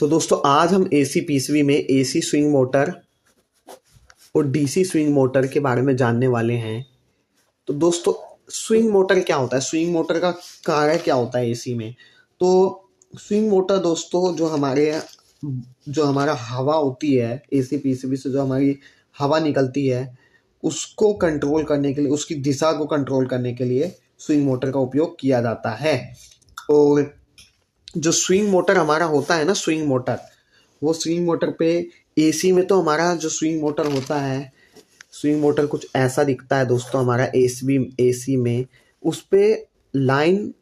तो दोस्तों आज हम एसी पीसीबी में एसी स्विंग मोटर और डीसी स्विंग मोटर के बारे में जानने वाले हैं। तो दोस्तों स्विंग मोटर क्या होता है, स्विंग मोटर का कार्य क्या होता है एसी में। तो स्विंग मोटर दोस्तों जो हमारा हवा होती है एसी पीसीबी से, जो हमारी हवा निकलती है उसको कंट्रोल करने के लिए, उसकी दिशा को कंट्रोल करने के लिए स्विंग मोटर का उपयोग किया जाता है। और जो स्विंग मोटर हमारा होता है ना, स्विंग मोटर, वो स्विंग मोटर पे एसी में तो हमारा जो स्विंग मोटर होता है, स्विंग मोटर कुछ ऐसा दिखता है दोस्तों हमारा एसी में। उस पे लाइन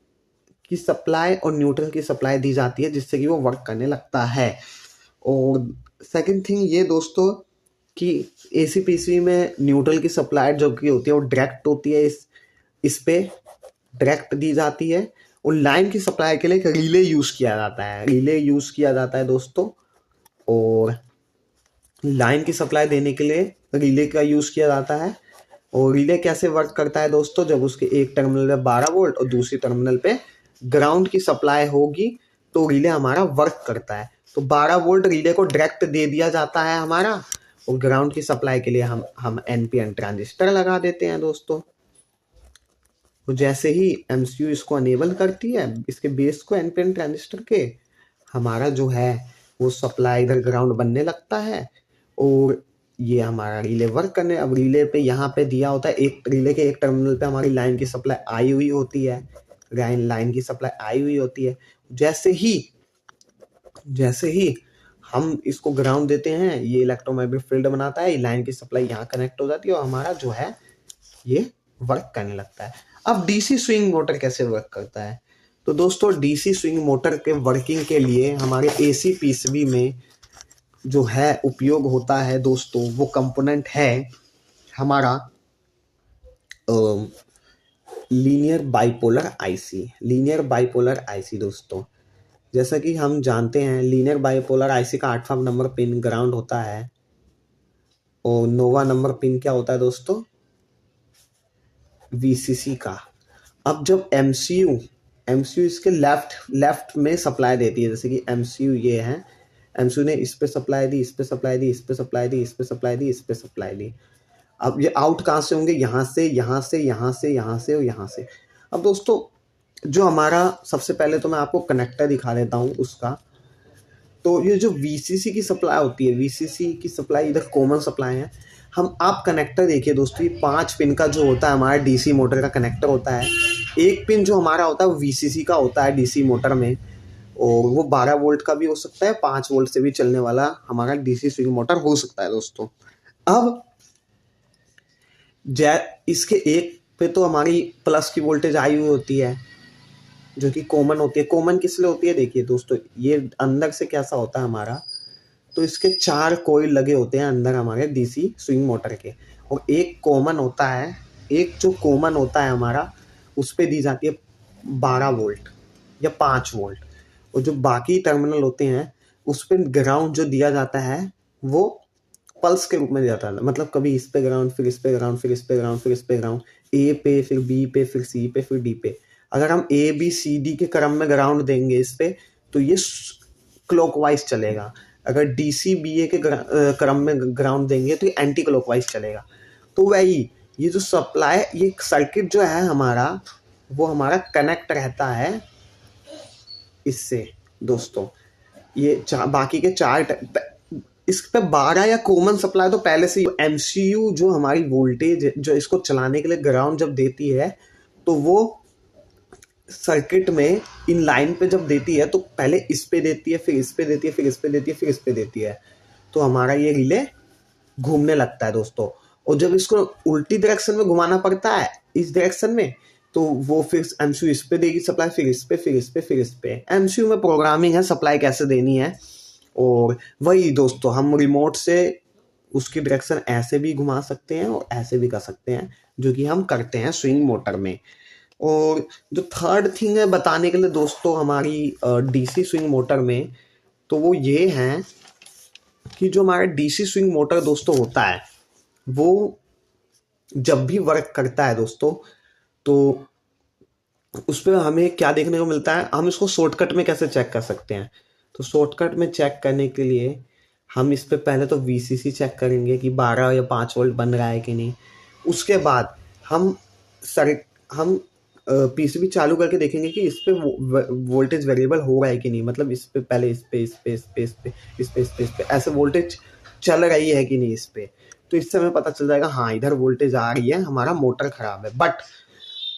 की सप्लाई और न्यूट्रल की सप्लाई दी जाती है जिससे कि वो वर्क करने लगता है। और सेकंड थिंग ये दोस्तों कि एसी पीसी में न्यूट्रल की सप्लाई जो कि होती है वो डायरेक्ट होती है, इस पे डायरेक्ट दी जाती है। और लाइन की सप्लाई के लिए एक रिले यूज़ किया जाता है, रिले यूज़ किया जाता है दोस्तों। और लाइन की सप्लाई देने के लिए रिले का यूज़ किया जाता है। और रिले कैसे वर्क करता है दोस्तों, जब उसके एक टर्मिनल पे 12 वोल्ट और दूसरी टर्मिनल पे ग्राउंड की सप्लाई होगी तो रिले हमारा वर्क करता है। तो 12 वोल्ट रिले को डायरेक्ट दे दिया जाता है हमारा, और ग्राउंड की सप्लाई के लिए हम एनपीएन ट्रांजिस्टर लगा देते हैं दोस्तों। तो जैसे ही एमसीयू इसको अनेबल करती है, इसके बेस को एनपीएन ट्रांजिस्टर के, हमारा जो है वो सप्लाई इधर ग्राउंड बनने लगता है और ये हमारा रिले वर्क करने। अब रिले पे यहाँ पे दिया होता है, एक रिले के एक टर्मिनल पे हमारी लाइन की सप्लाई आई हुई होती है, लाइन की सप्लाई आई हुई होती है। जैसे ही हम इसको ग्राउंड देते हैं, ये इलेक्ट्रोमैग्नेटिक फील्ड बनाता है, लाइन की सप्लाई यहाँ कनेक्ट हो जाती है और हमारा जो है ये वर्क करने लगता है। अब डीसी स्विंग मोटर कैसे वर्क करता है। तो दोस्तों डीसी स्विंग मोटर के वर्किंग के लिए हमारे एसी पीसीबी में जो है उपयोग होता है दोस्तों, वो कंपोनेंट है हमारा लीनियर बाइपोलर आईसी दोस्तों। जैसा कि हम जानते हैं लीनियर बाइपोलर आईसी का 8वां नंबर पिन ग्राउंड होता है और 9वां नंबर पिन क्या होता है दोस्तों, वीसीसी का। अब जब एमसीयू इसके लेफ्ट में सप्लाई देती है, जैसे कि एमसीयू ये है, एमसीयू ने इस पे सप्लाई दी, इस पे सप्लाई दी, इस पे सप्लाई दी, इस पे सप्लाई दी, इस पे सप्लाई दी। अब ये आउट कहाँ से होंगे, यहाँ से, यहाँ से, यहाँ से, यहाँ से और यहाँ से। अब दोस्तों जो हमारा, सबसे पहले तो मैं आपको कनेक्टर दिखा देता हूँ उसका। तो ये जो वीसीसी की सप्लाई होती है, वीसीसी की सप्लाई इधर कॉमन सप्लाई है। आप कनेक्टर देखिए दोस्तों, ये 5 पिन का जो होता है हमारा डीसी मोटर का कनेक्टर होता है। एक पिन जो हमारा होता है वो वीसीसी का होता है डीसी मोटर में, और वो 12 वोल्ट का भी हो सकता है, 5 वोल्ट से भी चलने वाला हमारा डीसी स्विंग मोटर हो सकता है दोस्तों। अब इसके एक पे तो हमारी प्लस की वोल्टेज आई हुई होती है जो कि कॉमन होती है। कॉमन किस लिए होती है, देखिए दोस्तों ये अंदर से कैसा होता है हमारा, तो इसके 4 कॉइल लगे होते हैं अंदर हमारे डीसी स्विंग मोटर के, और एक कॉमन होता है, एक जो कॉमन होता है हमारा उस पे दी जाती है 12 वोल्ट या 5 वोल्ट, और जो बाकी टर्मिनल होते हैं उस पे ग्राउंड जो दिया जाता है वो पल्स के रूप में दिया जाता है। मतलब कभी इस पे ग्राउंड, फिर इस पे ग्राउंड, फिर इस पे ग्राउंड, फिर इस पे ग्राउंड, ए पे, फिर बी पे, फिर सी पे, फिर डी पे। अगर हम ए बी सी डी के क्रम में ग्राउंड देंगे इस पे तो ये क्लॉकवाइज चलेगा। अगर डी सी बी ए के क्रम में ग्राउंड देंगे तो ये एंटी क्लॉकवाइज चलेगा। तो वही ये जो सप्लाई, ये सर्किट जो है हमारा, वो हमारा कनेक्ट रहता है इससे दोस्तों। ये बाकी के 4 इस पे 12 या कॉमन सप्लाई तो पहले से एमसीयू जो हमारी वोल्टेज जो इसको चलाने के लिए ग्राउंड जब देती है तो वो सर्किट में इन लाइन पे जब देती है तो पहले इस पे देती है, फिर इस पे देती है, फिर इस पे देती है, फिर इस पे देती है। तो हमारा ये रिले घूमने लगता है दोस्तों। और जब इसको उल्टी डायरेक्शन में घुमाना पड़ता है, इस डायरेक्शन में, तो वो फिर एमसीयू इस पे देगी सप्लाई, फिर इस पे, फिर इस पे, फिर इस पे। एमसीयू में प्रोग्रामिंग है सप्लाई कैसे देनी है। और वही दोस्तों हम रिमोट से उसकी डायरेक्शन ऐसे भी घुमा सकते हैं और ऐसे भी कर सकते हैं, जो कि हम करते हैं स्विंग मोटर में। और जो थर्ड थिंग है बताने के लिए दोस्तों हमारी डीसी स्विंग मोटर में, तो वो ये है कि जो हमारा डीसी स्विंग मोटर दोस्तों होता है वो जब भी वर्क करता है दोस्तों, तो उस पर हमें क्या देखने को मिलता है, हम इसको शॉर्टकट में कैसे चेक कर सकते हैं। तो शॉर्टकट में चेक करने के लिए हम इस पे पहले तो VCC चेक करेंगे कि 12 या 5 वोल्ट बन रहा है कि नहीं। उसके बाद हम हम PCB चालू करके देखेंगे कि इस पे वोल्टेज वेरिएबल हो रहा है कि नहीं, मतलब इस पे पहले इस पे ऐसे वोल्टेज चल रही है कि नहीं इस पे। तो इससे हमें पता चल जाएगा हाँ इधर वोल्टेज आ रही है, हमारा मोटर खराब है। बट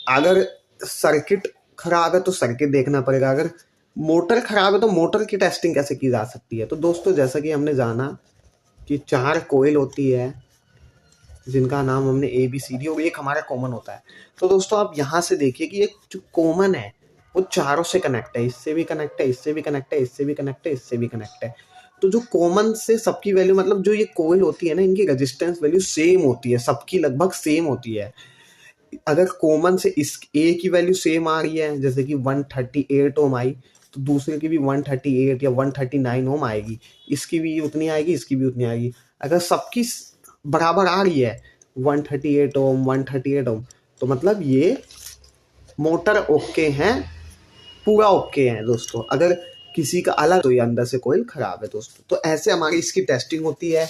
अगर सर्किट खराब है तो सर्किट देखना पड़ेगा, अगर मोटर खराब है तो मोटर की टेस्टिंग कैसे की जा सकती है। तो दोस्तों जैसा कि हमने जाना कि 4 कोयल होती है जिनका नाम हमने ABCD और एक हमारा कॉमन होता है। तो दोस्तों आप यहाँ से देखिए कि एक जो कॉमन है वो चारों से कनेक्ट है, इससे भी कनेक्ट है, इससे भी कनेक्ट है, इससे भी कनेक्ट है, इससे भी कनेक्ट है। तो जो कॉमन से सबकी वैल्यू, मतलब जो ये कोयल होती है ना, इनकी रेजिस्टेंस वैल्यू सेम होती है, सबकी लगभग सेम होती है। अगर कॉमन से इस ए की वैल्यू सेम आ रही है, जैसे कि 138 ओम आई, तो दूसरे की भी 138 या 139 ओम आएगी, इसकी भी उतनी आएगी, इसकी भी उतनी आएगी। अगर सबकी बराबर आ रही है 138 ओम 138 ओम, तो मतलब ये मोटर ओके हैं, पूरा ओके है दोस्तों। अगर किसी का अलग तो ये अंदर से कोयल खराब है दोस्तों। तो ऐसे हमारी इसकी टेस्टिंग होती है,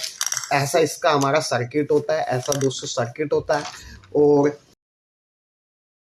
ऐसा इसका हमारा सर्किट होता है, ऐसा दोस्तों सर्किट होता है। और